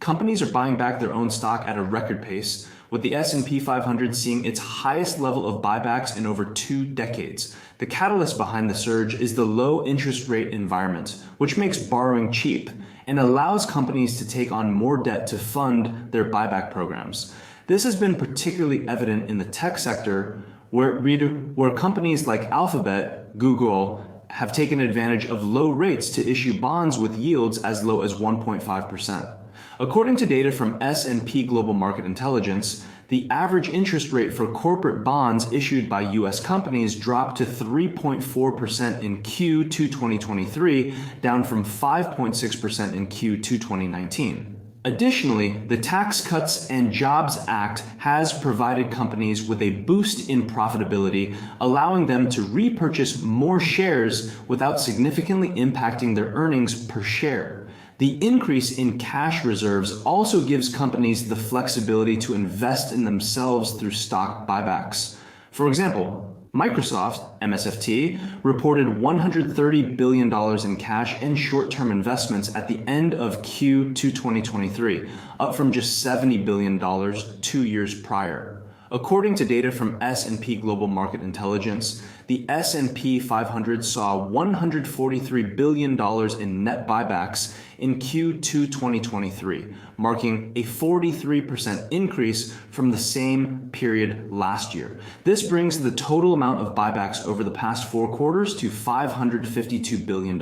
Companies are buying back their own stock at a record pace, with the S&P 500 seeing its highest level of buybacks in over 2 decades. The catalyst behind the surge is the low interest rate environment, which makes borrowing cheap and allows companies to take on more debt to fund their buyback programs. This has been particularly evident in the tech sector, where companies like Alphabet, Google, have taken advantage of low rates to issue bonds with yields as low as 1.5%. According to data from S&P Global Market Intelligence, the average interest rate for corporate bonds issued by U.S. companies dropped to 3.4% in Q2 2023, down from 5.6% in Q2 2019. Additionally, the Tax Cuts and Jobs Act has provided companies with a boost in profitability, allowing them to repurchase more shares without significantly impacting their earnings per share. The increase in cash reserves also gives companies the flexibility to invest in themselves through stock buybacks. For example, Microsoft, MSFT, reported $130 billion in cash and short-term investments at the end of Q2 2023, up from just $70 billion 2 years prior. According to data from S&P Global Market Intelligence, the S&P 500 saw $143 billion in net buybacks in Q2 2023, marking a 43% increase from the same period last year. This brings the total amount of buybacks over the past 4 quarters to $552 billion,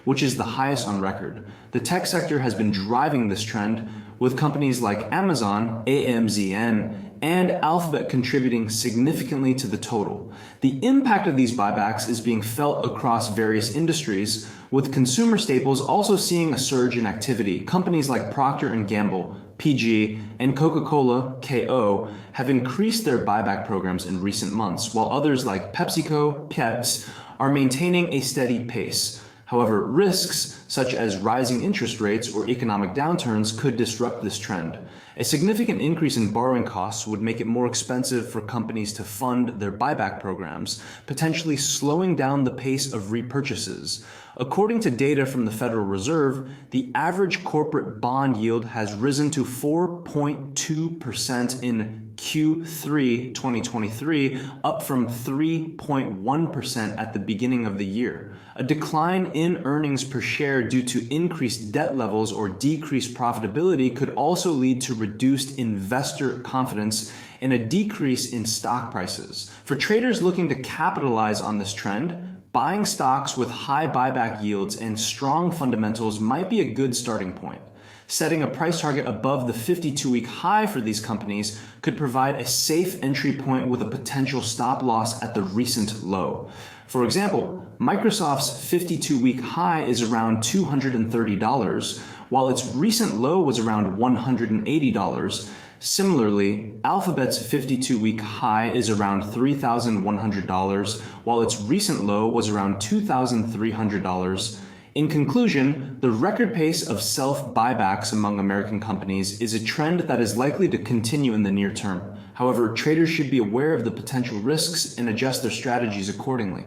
which is the highest on record. The tech sector has been driving this trend, with companies like Amazon, AMZN, and Alphabet contributing significantly to the total. The impact of these buybacks is being felt across various industries, with consumer staples also seeing a surge in activity. Companies like Procter & Gamble, PG, and Coca-Cola, KO, have increased their buyback programs in recent months, while others like PepsiCo, Peps, are maintaining a steady pace. However, risks such as rising interest rates or economic downturns could disrupt this trend. A significant increase in borrowing costs would make it more expensive for companies to fund their buyback programs, potentially slowing down the pace of repurchases. According to data from the Federal Reserve, the average corporate bond yield has risen to 4.2% in Q3 2023, up from 3.1% at the beginning of the year. A decline in earnings per share due to increased debt levels or decreased profitability could also lead to reduced investor confidence and a decrease in stock prices. For traders looking to capitalize on this trend, buying stocks with high buyback yields and strong fundamentals might be a good starting point. Setting a price target above the 52-week high for these companies could provide a safe entry point with a potential stop loss at the recent low. For example, Microsoft's 52-week high is around $230, while its recent low was around $180. Similarly, Alphabet's 52-week high is around $3,100, while its recent low was around $2,300. In conclusion, the record pace of self-buybacks among American companies is a trend that is likely to continue in the near term. However, traders should be aware of the potential risks and adjust their strategies accordingly.